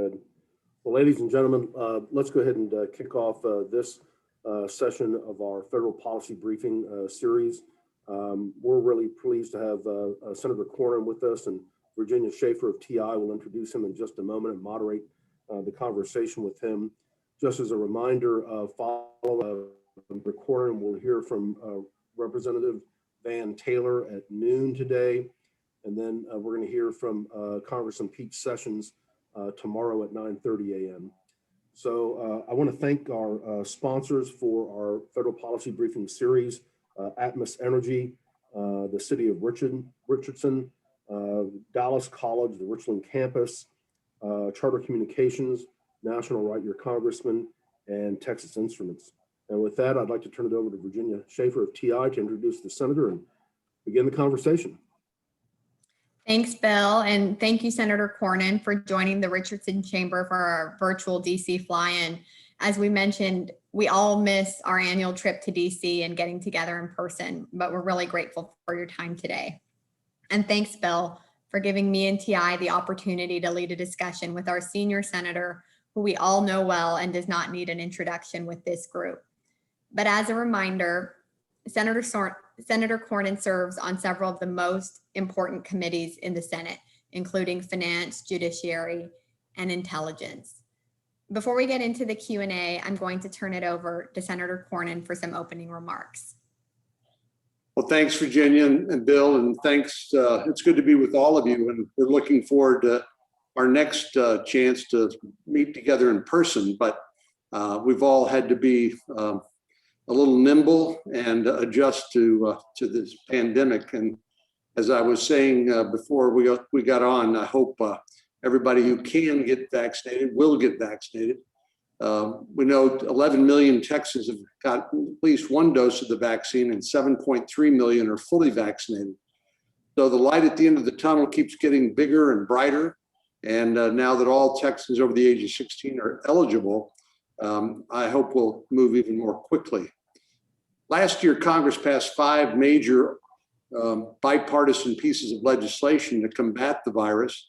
good. Well, ladies and gentlemen, let's go ahead and kick off this session of our federal policy briefing series. We're really pleased to have Senator Cornyn with us, and Virginia Schaefer of TI will introduce him in just a moment and moderate the conversation with him. Just as a reminder, following Senator Cornyn, we'll hear from Representative Van Taylor at noon today. And then we're going to hear from Congressman Pete Sessions tomorrow at 9:30 a.m. So I want to thank our sponsors for our federal policy briefing series, Atmos Energy, the city of Richardson, Dallas College, the Richland campus, Charter Communications, National Write Your Congressman, and Texas Instruments. And with that, I'd like to turn it over to Virginia Schaefer of TI to introduce the senator and begin the conversation. Thanks, Bill, and thank you, Senator Cornyn, for joining the Richardson Chamber for our virtual DC fly-in. As we mentioned, we all miss our annual trip to DC and getting together in person, but we're really grateful for your time today. And thanks, Bill, for giving me and TI the opportunity to lead a discussion with our senior senator, who we all know well and does not need an introduction with this group. But as a reminder, Senator Cornyn serves on several of the most important committees in the Senate, including Finance, Judiciary, and Intelligence. Before we get into the Q&A, I'm going to turn it over to Senator Cornyn for some opening remarks. Well, thanks, Virginia and Bill, and thanks. It's good to be with all of you, and we're looking forward to our next chance to meet together in person, but we've all had to be a little nimble and adjust to this pandemic. And as I was saying before we got on, I hope everybody who can get vaccinated will get vaccinated. We know 11 million Texans have got at least one dose of the vaccine, and 7.3 million are fully vaccinated. So the light at the end of the tunnel keeps getting bigger and brighter. And now that all Texans over the age of 16 are eligible, I hope we'll move even more quickly. Last year, Congress passed 5 major bipartisan pieces of legislation to combat the virus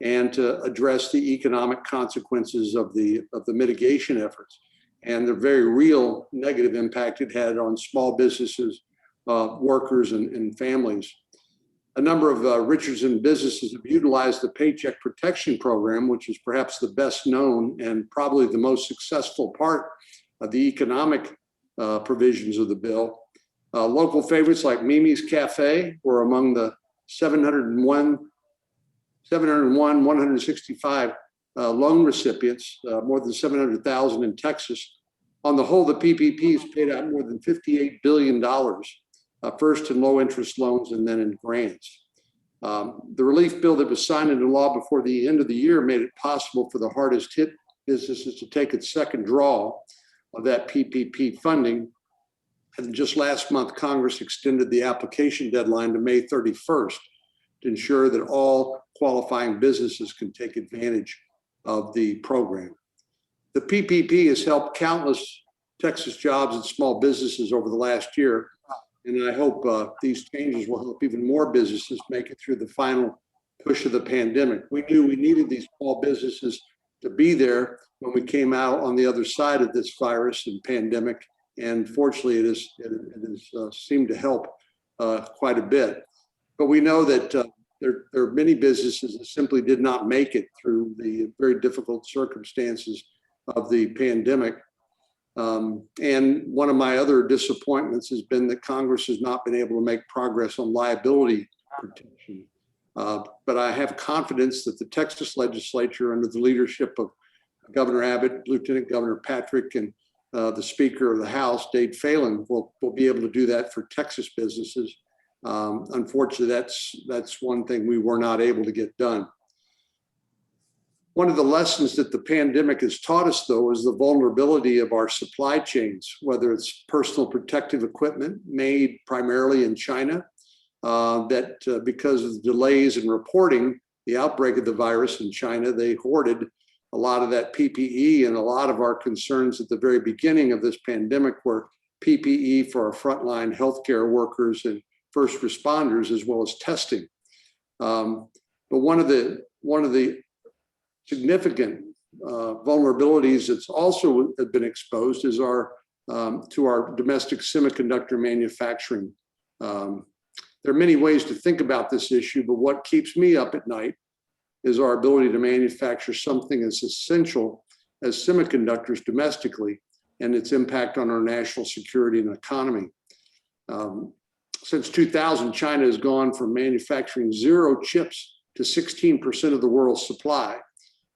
and to address the economic consequences of the mitigation efforts and the very real negative impact it had on small businesses, workers, and families. A number of Richardson businesses have utilized the Paycheck Protection Program, which is perhaps the best known and probably the most successful part of the economic provisions of the bill. Local favorites like Mimi's Cafe were among the 165 loan recipients, more than 700,000 in Texas. On the whole, the PPPs paid out more than $58 billion, first in low interest loans and then in grants. The relief bill that was signed into law before the end of the year made it possible for the hardest hit businesses to take its second draw of that PPP funding. And just last month, Congress extended the application deadline to May 31st to ensure that all qualifying businesses can take advantage of the program. The PPP has helped countless Texas jobs and small businesses over the last year, and I hope these changes will help even more businesses make it through the final push of the pandemic. We knew we needed these small businesses to be there when we came out on the other side of this virus and pandemic, and fortunately it has seemed to help quite a bit. But we know that there are many businesses that simply did not make it through the very difficult circumstances of the pandemic. And one of my other disappointments has been that Congress has not been able to make progress on liability protection. But I have confidence that the Texas legislature, under the leadership of Governor Abbott, Lieutenant Governor Patrick, and the Speaker of the House, Dade Phelan, will be able to do that for Texas businesses. Unfortunately, that's one thing we were not able to get done. One of the lessons that the pandemic has taught us, though, is the vulnerability of our supply chains, whether it's personal protective equipment made primarily in China, that because of the delays in reporting the outbreak of the virus in China, they hoarded a lot of that PPE, and a lot of our concerns at the very beginning of this pandemic were PPE for our frontline healthcare workers and first responders, as well as testing. But one of the significant vulnerabilities that's also been exposed is to our domestic semiconductor manufacturing. There are many ways to think about this issue, but what keeps me up at night is our ability to manufacture something as essential as semiconductors domestically and its impact on our national security and economy. Since 2000, China has gone from manufacturing 0 chips to 16% of the world's supply,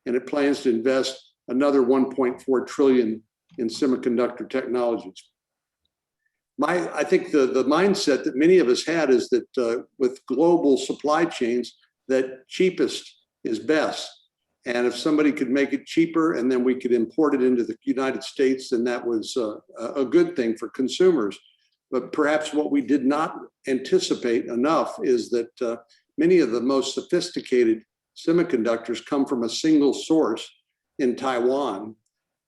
and it plans to invest another 1.4 trillion in semiconductor technologies. I think the mindset that many of us had is that with global supply chains, that cheapest is best. And if somebody could make it cheaper and then we could import it into the United States, then that was a good thing for consumers. But perhaps what we did not anticipate enough is that many of the most sophisticated semiconductors come from a single source in Taiwan.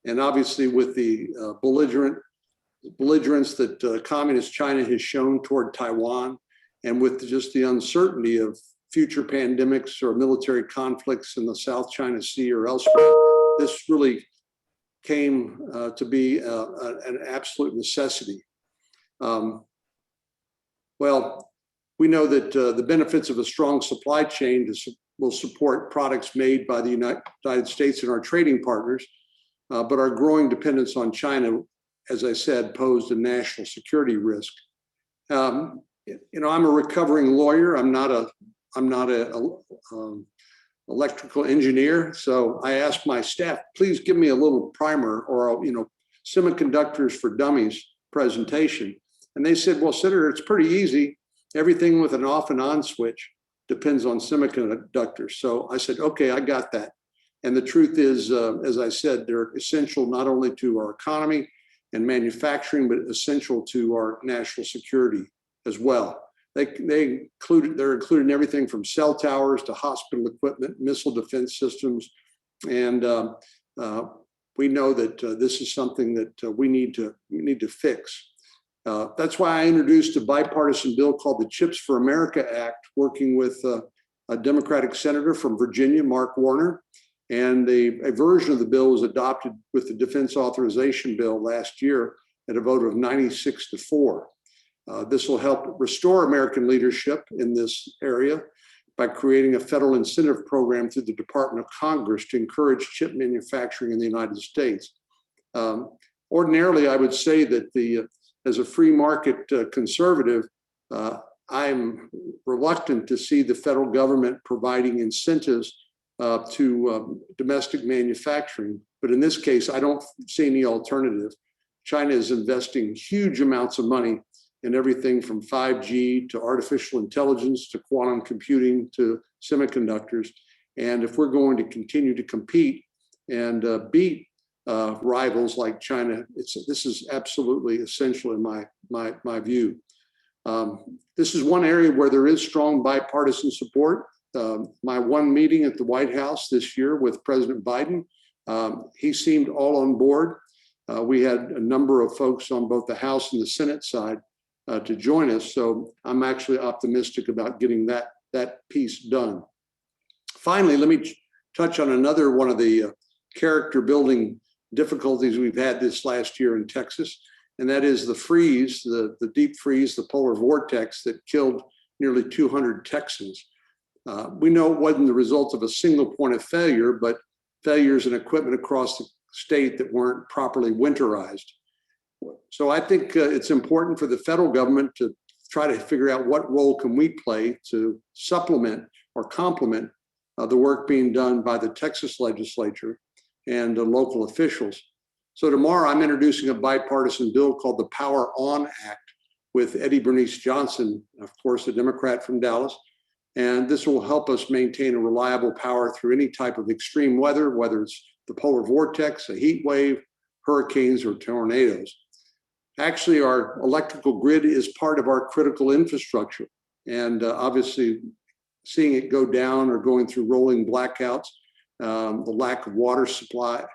And obviously with the belligerence that communist China has shown toward Taiwan, and with just the uncertainty of future pandemics or military conflicts in the South China Sea or elsewhere, this really came to be an absolute necessity. Well, we know that the benefits of a strong supply chain will support products made by the United States and our trading partners, but our growing dependence on China, as I said, posed a national security risk. I'm a recovering lawyer. I'm not a electrical engineer. So I asked my staff, please give me a little primer or, semiconductors for dummies presentation. And they said, well, Senator, it's pretty easy. Everything with an off and on switch depends on semiconductors. So I said, okay, I got that. And the truth is, as I said, they're essential not only to our economy and manufacturing, but essential to our national security as well. They're included in everything from cell towers to hospital equipment, missile defense systems. And we know that this is something that we need to fix. That's why I introduced a bipartisan bill called the Chips for America Act, working with a Democratic senator from Virginia, Mark Warner. And a version of the bill was adopted with the Defense Authorization Bill last year at a vote of 96-4. This will help restore American leadership in this area by creating a federal incentive program through the Department of Congress to encourage chip manufacturing in the United States. Ordinarily, I would say that as a free market conservative, I'm reluctant to see the federal government providing incentives to domestic manufacturing. But in this case, I don't see any alternative. China is investing huge amounts of money in everything from 5G to artificial intelligence to quantum computing to semiconductors. And if we're going to continue to compete and beat rivals like China, this is absolutely essential in my view. This is one area where there is strong bipartisan support. My one meeting at the White House this year with President Biden, he seemed all on board. We had a number of folks on both the House and the Senate side to join us. So I'm actually optimistic about getting that piece done. Finally, let me touch on another one of the character building difficulties we've had this last year in Texas, and that is the freeze, the deep freeze, the polar vortex that killed nearly 200 Texans. We know it wasn't the result of a single point of failure, but failures in equipment across the state that weren't properly winterized. So I think it's important for the federal government to try to figure out what role can we play to supplement or complement the work being done by the Texas legislature and local officials. So tomorrow I'm introducing a bipartisan bill called the Power On Act with Eddie Bernice Johnson, of course, a Democrat from Dallas. And this will help us maintain a reliable power through any type of extreme weather, whether it's the polar vortex, a heat wave, hurricanes, or tornadoes. Actually, our electrical grid is part of our critical infrastructure. And obviously, seeing it go down or going through rolling blackouts, the lack of water supply,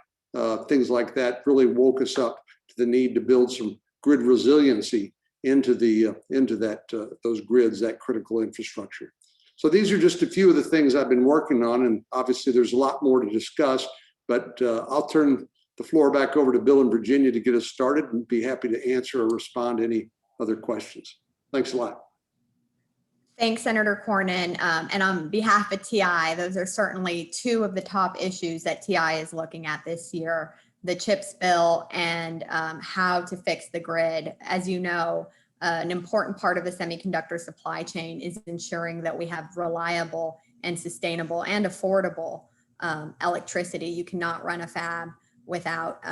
things like that really woke us up to the need to build some grid resiliency into those grids, that critical infrastructure. So these are just a few of the things I've been working on, and obviously there's a lot more to discuss. But I'll turn the floor back over to Bill and Virginia to get us started, and be happy to answer or respond to any other questions. Thanks a lot. Thanks, Senator Cornyn. And on behalf of TI, those are certainly two of the top issues that TI is looking at this year, the CHIPS bill and how to fix the grid. As you know, an important part of the semiconductor supply chain is ensuring that we have reliable and sustainable and affordable electricity. You cannot run a fab without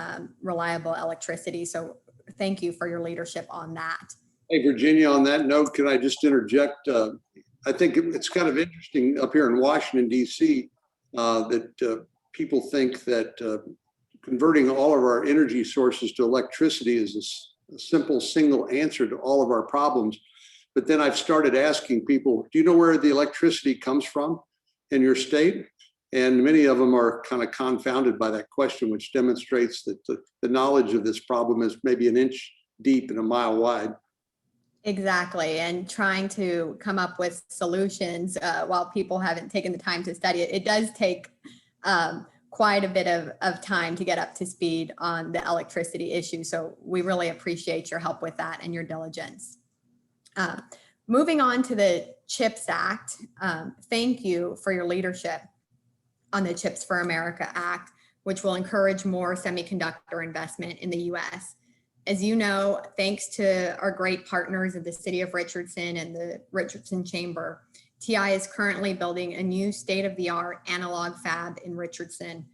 reliable electricity. So thank you for your leadership on that. Hey, Virginia, on that note, can I just interject? I think it's kind of interesting up here in Washington, D.C., that people think that converting all of our energy sources to electricity is a simple single answer to all of our problems. But then I've started asking people, do you know where the electricity comes from in your state? And many of them are kind of confounded by that question, which demonstrates that the knowledge of this problem is maybe an inch deep and a mile wide. Exactly. And trying to come up with solutions while people haven't taken the time to study it. It does take quite a bit of time to get up to speed on the electricity issue. So we really appreciate your help with that and your diligence. Moving on to the CHIPS Act. Thank you for your leadership on the CHIPS for America Act, which will encourage more semiconductor investment in the US. As you know, thanks to our great partners of the City of Richardson and the Richardson Chamber, TI is currently building a new state-of-the-art analog fab in Richardson,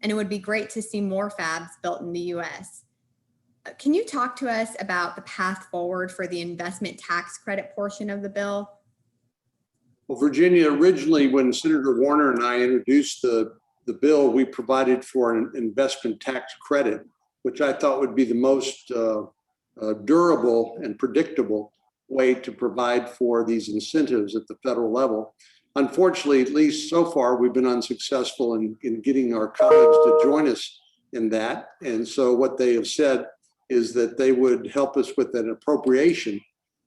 and it would be great to see more fabs built in the US. Can you talk to us about the path forward for the investment tax credit portion of the bill? Well, Virginia, originally when Senator Warner and I introduced the bill, we provided for an investment tax credit, which I thought would be the most durable and predictable way to provide for these incentives at the federal level. Unfortunately, at least so far, we've been unsuccessful in getting our colleagues to join us in that. And so what they have said is that they would help us with an appropriation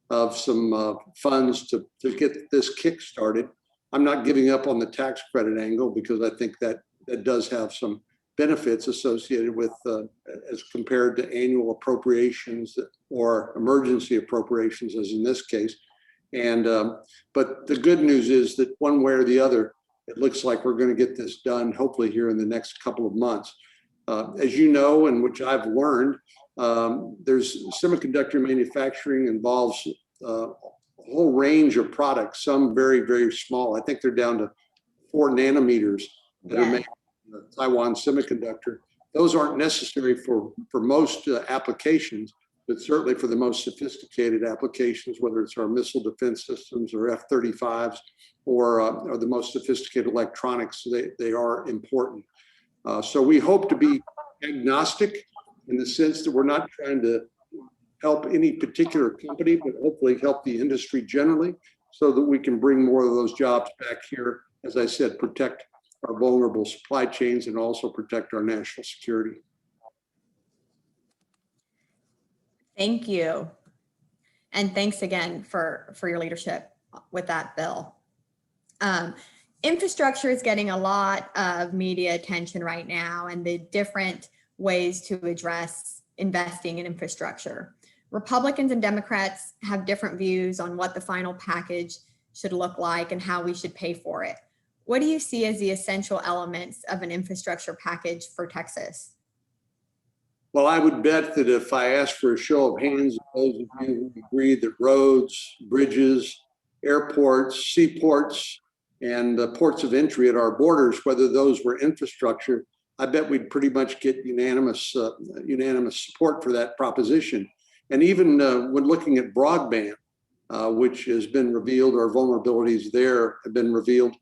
of some funds to get this kick started. I'm not giving up on the tax credit angle because I think that does have some benefits associated with as compared to annual appropriations or emergency appropriations, as in this case. And but the good news is that one way or the other, it looks like we're going to get this done, hopefully here in the next couple of months. As you know, and which I've learned, there's semiconductor manufacturing involves a whole range of products, some very, very small. I think they're down to 4 nanometers that are made Taiwan Semiconductor. Those aren't necessary for most applications, but certainly for the most sophisticated applications, whether it's our missile defense systems or F-35s or the most sophisticated electronics, they are important. So we hope to be agnostic in the sense that we're not trying to help any particular company, but hopefully help the industry generally so that we can bring more of those jobs back here, as I said, protect our vulnerable supply chains and also protect our national security. Thank you. And thanks again for your leadership with that bill. Infrastructure is getting a lot of media attention right now and the different ways to address investing in infrastructure. Republicans and Democrats have different views on what the final package should look like and how we should pay for it. What do you see as the essential elements of an infrastructure package for Texas? Well, I would bet that if I asked for a show of hands, those of you who agree that roads, bridges, airports, seaports, and ports of entry at our borders, whether those were infrastructure, I bet we'd pretty much get unanimous support for that proposition. And even when looking at broadband, which has been revealed, our vulnerabilities there have been revealed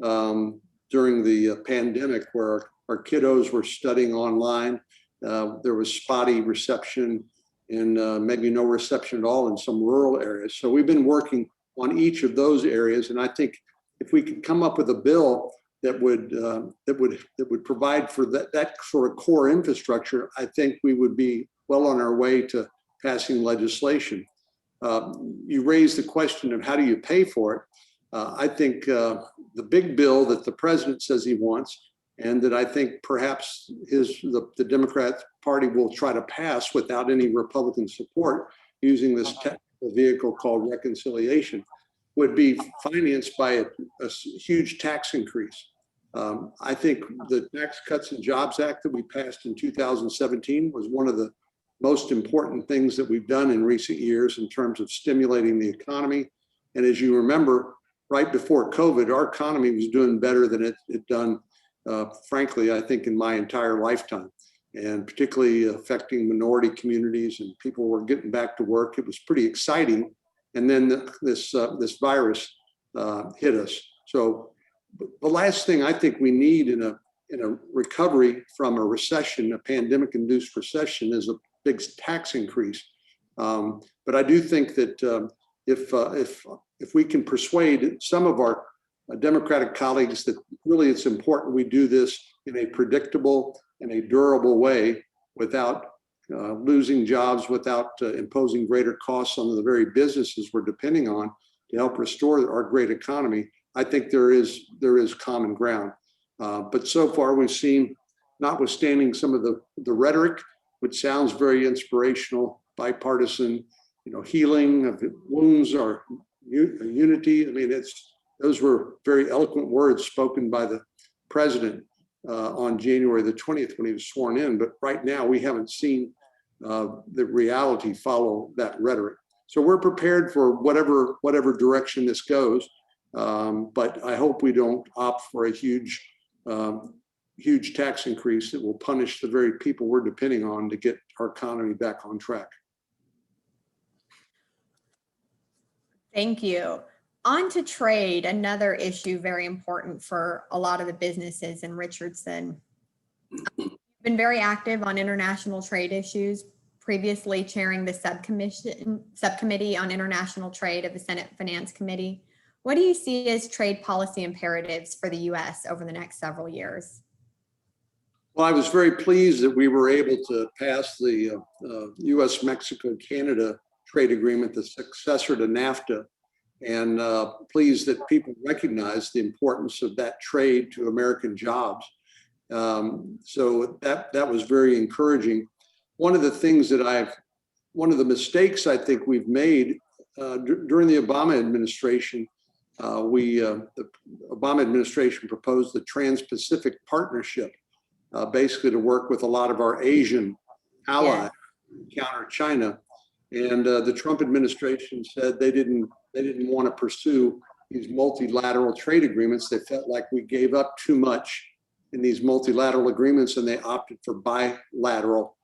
during the pandemic, where our kiddos were studying online. There was spotty reception and maybe no reception at all in some rural areas. So we've been working on each of those areas. And I think if we could come up with a bill that would provide for that sort of core infrastructure, I think we would be well on our way to passing legislation. You raised the question of how do you pay for it? I think the big bill that the president says he wants and that I think perhaps the Democrat Party will try to pass without any Republican support using this technical vehicle called reconciliation, would be financed by a huge tax increase. I think the Tax Cuts and Jobs Act that we passed in 2017 was one of the most important things that we've done in recent years in terms of stimulating the economy. And as you remember, right before COVID, our economy was doing better than it done, frankly, I think in my entire lifetime, and particularly affecting minority communities, and people were getting back to work. It was pretty exciting. And then this virus hit us. So the last thing I think we need in a recovery from a recession, a pandemic-induced recession, is a big tax increase. But I do think that if we can persuade some of our Democratic colleagues that really it's important we do this in a predictable and a durable way without losing jobs, without imposing greater costs on the very businesses we're depending on to help restore our great economy, I think there is common ground. But so far we've seen, notwithstanding some of the rhetoric, which sounds very inspirational, bipartisan, healing of wounds or unity. I mean, those were very eloquent words spoken by the president on January the 20th when he was sworn in. But right now we haven't seen the reality follow that rhetoric. So we're prepared for whatever direction this goes. But I hope we don't opt for a huge tax increase that will punish the very people we're depending on to get our economy back on track. Thank you. On to trade, another issue very important for a lot of the businesses in Richardson. You've been very active on international trade issues, previously chairing the subcommittee on international trade of the Senate Finance Committee. What do you see as trade policy imperatives for the U.S. over the next several years? Well, I was very pleased that we were able to pass the U.S.-Mexico-Canada trade agreement, the successor to NAFTA, and pleased that people recognize the importance of that trade to American jobs. So that was very encouraging. One of the mistakes I think we've made during the Obama administration, the Obama administration proposed the Trans-Pacific Partnership, basically to work with a lot of our Asian allies to counter China. And the Trump administration said they didn't want to pursue these multilateral trade agreements. They felt like we gave up too much in these multilateral agreements, and they opted for bilateral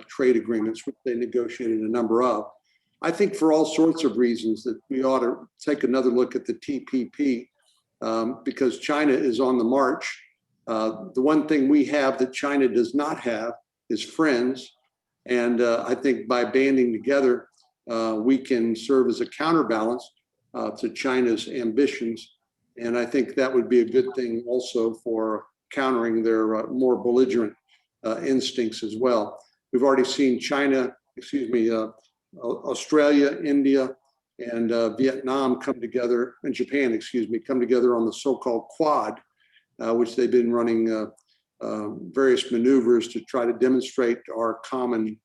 trade agreements, which they negotiated a number of. I think for all sorts of reasons that we ought to take another look at the TPP because China is on the march. The one thing we have that China does not have is friends. And I think by banding together, we can serve as a counterbalance to China's ambitions. And I think that would be a good thing also for countering their more belligerent instincts as well. We've already seen Australia, India, and Vietnam come together, and Japan, come together on the so-called Quad, which they've been running various maneuvers to try to demonstrate our common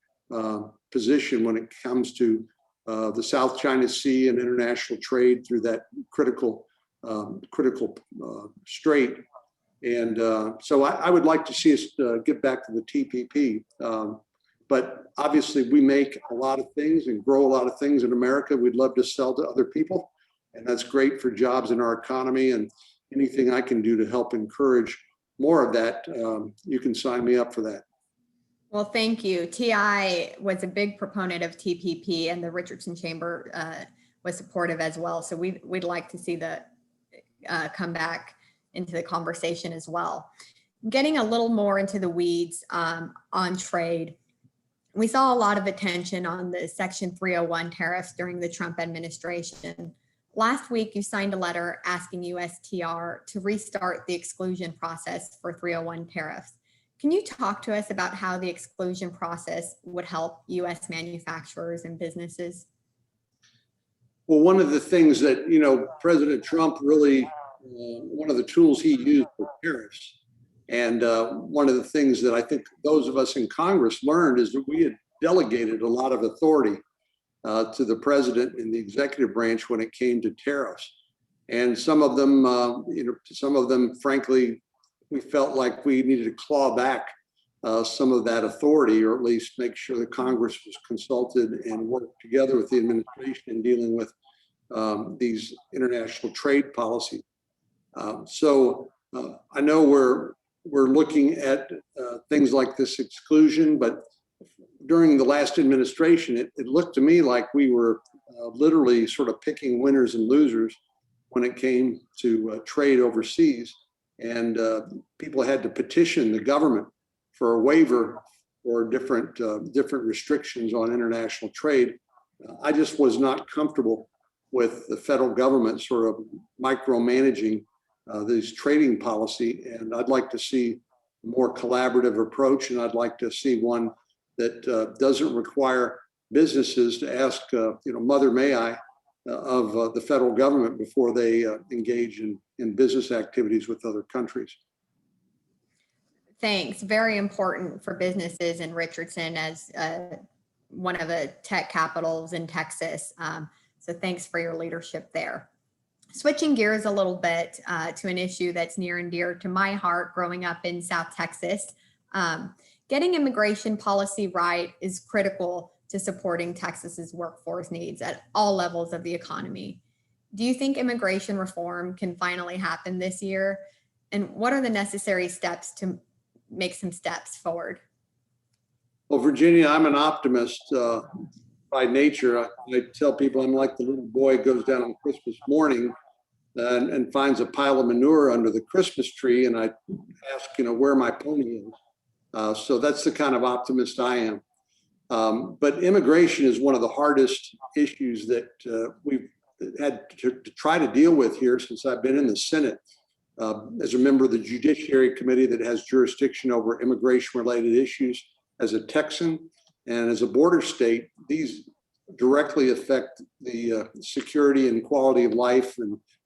position when it comes to the South China Sea and international trade through that critical strait. And so I would like to see us get back to the TPP. But obviously we make a lot of things and grow a lot of things in America. We'd love to sell to other people. And that's great for jobs in our economy, and anything I can do to help encourage more of that, you can sign me up for that. Well, thank you. TI was a big proponent of TPP, and the Richardson Chamber was supportive as well. So we'd like to see that come back into the conversation as well. Getting a little more into the weeds on trade, we saw a lot of attention on the Section 301 tariffs during the Trump administration. Last week, you signed a letter asking USTR to restart the exclusion process for 301 tariffs. Can you talk to us about how the exclusion process would help U.S. manufacturers and businesses? Well, one of the things that, President Trump really, one of the tools he used for tariffs, And one of the things that I think those of us in Congress learned is that we had delegated a lot of authority to the president and the executive branch when it came to tariffs. And some of them, frankly, we felt like we needed to claw back some of that authority, or at least make sure that Congress was consulted and worked together with the administration in dealing with these international trade policies. I know we're looking at things like this exclusion, but during the last administration, it looked to me like we were literally sort of picking winners and losers when it came to trade overseas. And people had to petition the government for a waiver or different restrictions on international trade. I just was not comfortable with the federal government sort of micromanaging this trading policy. And I'd like to see a more collaborative approach, and I'd like to see one that doesn't require businesses to ask, mother may I, of the federal government before they engage in business activities with other countries. Thanks. Very important for businesses in Richardson as one of the tech capitals in Texas. So thanks for your leadership there. Switching gears a little bit to an issue that's near and dear to my heart growing up in South Texas. Getting immigration policy right is critical to supporting Texas's workforce needs at all levels of the economy. Do you think immigration reform can finally happen this year? And what are the necessary steps to make some steps forward? Well, Virginia, I'm an optimist by nature. I tell people I'm like the little boy who goes down on Christmas morning and finds a pile of manure under the Christmas tree, and I ask, where my pony is. So that's the kind of optimist I am. But immigration is one of the hardest issues that we've had to try to deal with here since I've been in the Senate. As a member of the Judiciary Committee that has jurisdiction over immigration-related issues, as a Texan and as a border state, these directly affect the security and quality of life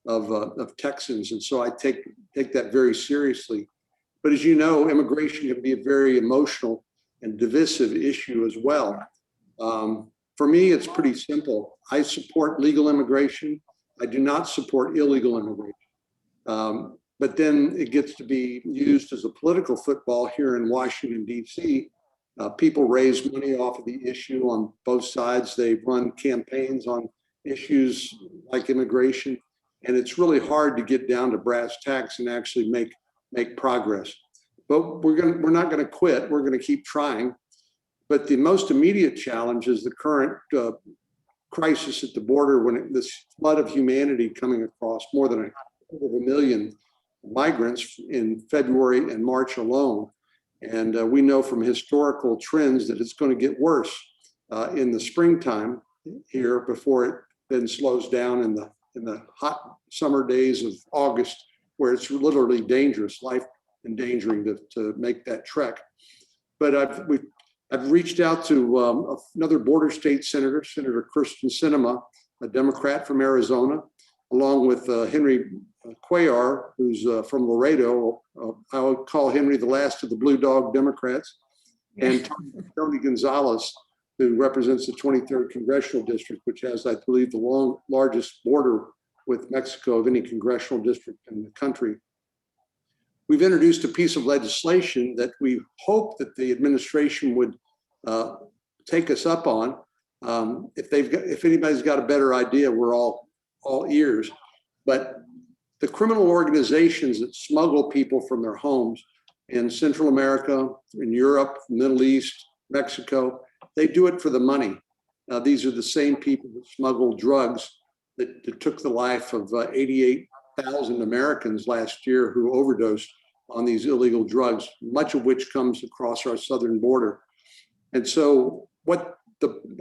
of Texans. And so I take that very seriously. But as you know, immigration can be a very emotional and divisive issue as well. For me, it's pretty simple. I support legal immigration. I do not support illegal immigration. But then it gets to be used as a political football here in Washington, D.C. People raise money off of the issue on both sides. They run campaigns on issues like immigration. And it's really hard to get down to brass tacks and actually make progress. But we're not going to quit. We're going to keep trying. But the most immediate challenge is the current crisis at the border, when this flood of humanity coming across, more than 250,000 migrants in February and March alone. And we know from historical trends that it's going to get worse in the springtime here before it then slows down in the hot summer days of August, where it's literally dangerous, life endangering to make that trek. But I've reached out to another border state senator, Senator Kyrsten Sinema, a Democrat from Arizona, along with Henry Cuellar, who's from Laredo. I would call Henry the last of the Blue Dog Democrats, and Tony Gonzalez, who represents the 23rd Congressional District, which has, I believe, the largest border with Mexico of any congressional district in the country. We've introduced a piece of legislation that we hope that the administration would take us up on. If anybody's got a better idea, we're all ears. But the criminal organizations that smuggle people from their homes in Central America, in Europe, Middle East, Mexico, they do it for the money. These are the same people that smuggle drugs that took the life of 88,000 Americans last year who overdosed on these illegal drugs, much of which comes across our southern border. And so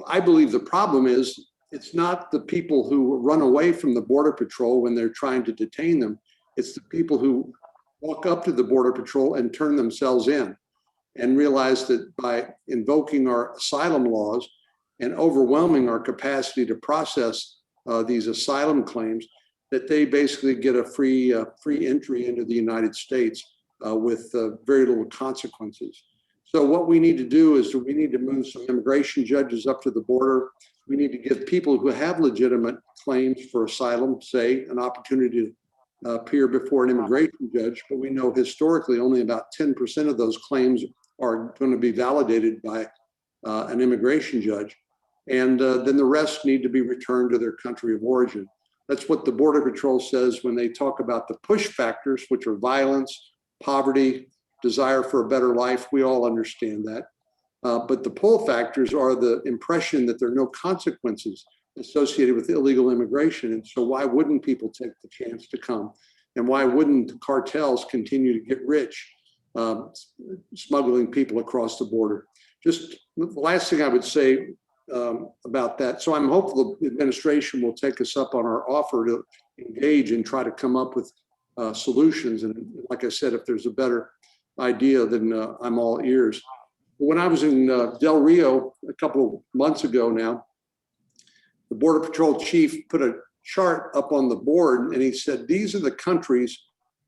I believe the problem is, it's not the people who run away from the Border Patrol when they're trying to detain them. It's the people who walk up to the Border Patrol and turn themselves in and realize that by invoking our asylum laws and overwhelming our capacity to process these asylum claims, that they basically get a free entry into the United States with very little consequences. So what we need to do is we need to move some immigration judges up to the border. We need to give people who have legitimate claims for asylum, say, an opportunity to appear before an immigration judge. But we know historically only about 10% of those claims are going to be validated by an immigration judge. And then the rest need to be returned to their country of origin. That's what the Border Patrol says when they talk about the push factors, which are violence, poverty, desire for a better life. We all understand that. But the pull factors are the impression that there are no consequences associated with illegal immigration. And so why wouldn't people take the chance to come? And why wouldn't the cartels continue to get rich smuggling people across the border? Just the last thing I would say about that. So I'm hopeful the administration will take us up on our offer to engage and try to come up with solutions. And like I said, if there's a better idea, then I'm all ears. When I was in Del Rio a couple of months ago now, the Border Patrol chief put a chart up on the board and he said, these are the countries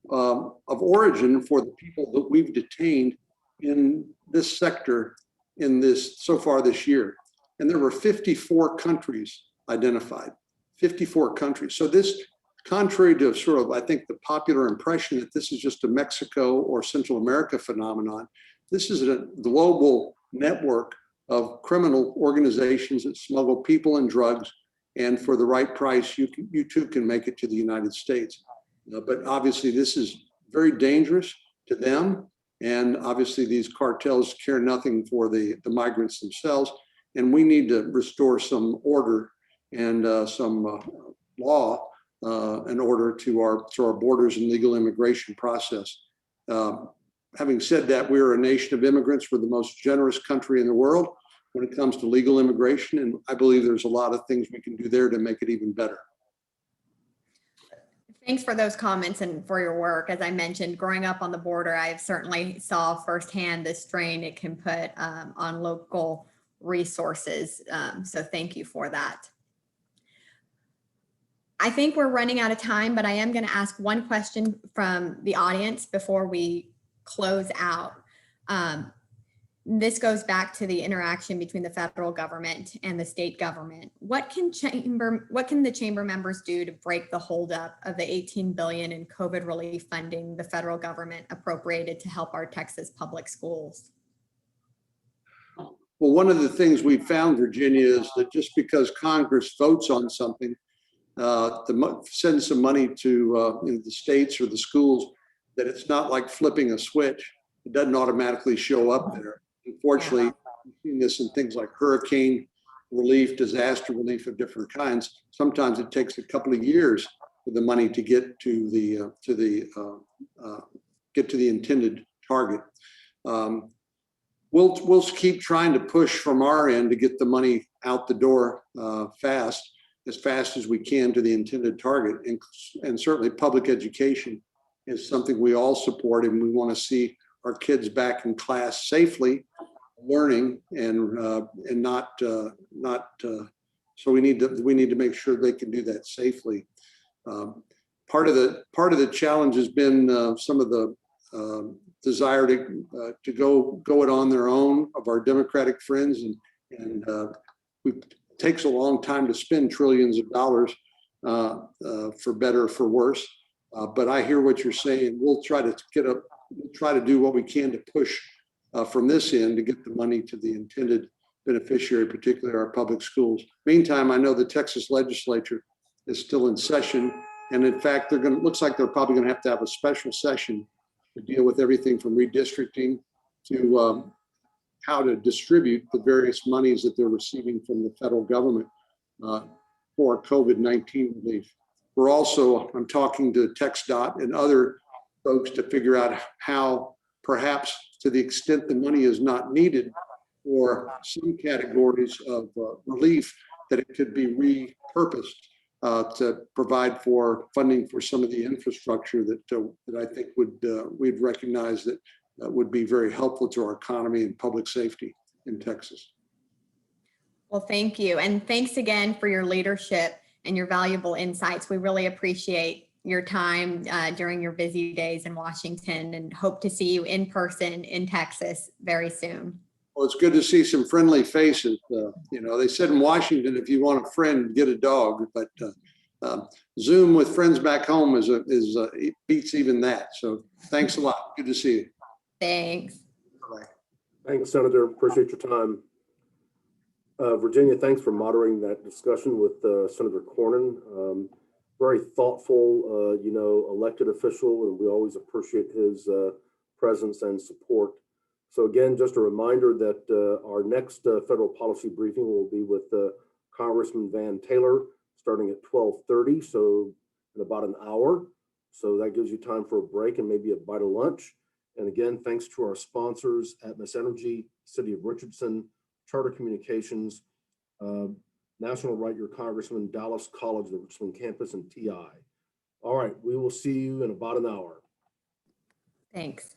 of origin for the people that we've detained in this sector so far this year. And there were 54 countries identified, 54 countries. So this, contrary to sort of, I think, the popular impression that this is just a Mexico or Central America phenomenon, this is a global network of criminal organizations that smuggle people and drugs. And for the right price, you too can make it to the United States. But obviously, this is very dangerous to them. And obviously, these cartels care nothing for the migrants themselves. And we need to restore some order and some law in order to our borders and legal immigration process. Having said that, we are a nation of immigrants. We're the most generous country in the world when it comes to legal immigration. And I believe there's a lot of things we can do there to make it even better. Thanks for those comments and for your work. As I mentioned, growing up on the border, I certainly saw firsthand the strain it can put on local resources. So thank you for that. I think we're running out of time, but I am going to ask one question from the audience before we close out. This goes back to the interaction between the federal government and the state government. What can the chamber members do to break the holdup of the $18 billion in COVID relief funding the federal government appropriated to help our Texas public schools? Well, one of the things we found, Virginia, is that just because Congress votes on something, sends some money to the states or the schools, that it's not like flipping a switch. It doesn't automatically show up there. Unfortunately, we've seen this in things like hurricane relief, disaster relief of different kinds. Sometimes it takes a couple of years for the money to get to the intended target. We'll keep trying to push from our end to get the money out the door as fast as we can to the intended target. And certainly public education is something we all support, and we want to see our kids back in class safely, learning and not. So we need to make sure they can do that safely. Part of the challenge has been some of the desire to go it on their own of our Democratic friends, and it takes a long time to spend trillions of dollars for better or for worse. But I hear what you're saying. We'll try to do what we can to push from this end to get the money to the intended beneficiary, particularly our public schools. Meantime, I know the Texas legislature is still in session, and in fact, looks like they're probably going to have a special session to deal with everything from redistricting to how to distribute the various monies that they're receiving from the federal government for COVID-19 relief. I'm talking to TxDOT and other folks to figure out how, perhaps to the extent the money is not needed for some categories of relief, that it could be repurposed to provide for funding for some of the infrastructure that I think we'd recognize that would be very helpful to our economy and public safety in Texas. Well, thank you. And thanks again for your leadership and your valuable insights. We really appreciate your time during your busy days in Washington, and hope to see you in person in Texas very soon. Well, it's good to see some friendly faces. You know, they said in Washington, if you want a friend, get a dog. But Zoom with friends back home it beats even that. So thanks a lot. Good to see you. Thanks. Bye. Thanks, Senator. Appreciate your time. Virginia, thanks for moderating that discussion with Senator Cornyn. Very thoughtful, elected official, and we always appreciate his presence and support. So again, just a reminder that our next federal policy briefing will be with Congressman Van Taylor starting at 12:30, so in about an hour. So that gives you time for a break and maybe a bite of lunch. And again, thanks to our sponsors, Atmos Energy, City of Richardson, Charter Communications, National Write Your Congressman, Dallas College, the Richmond campus, and TI. All right, we will see you in about an hour. Thanks.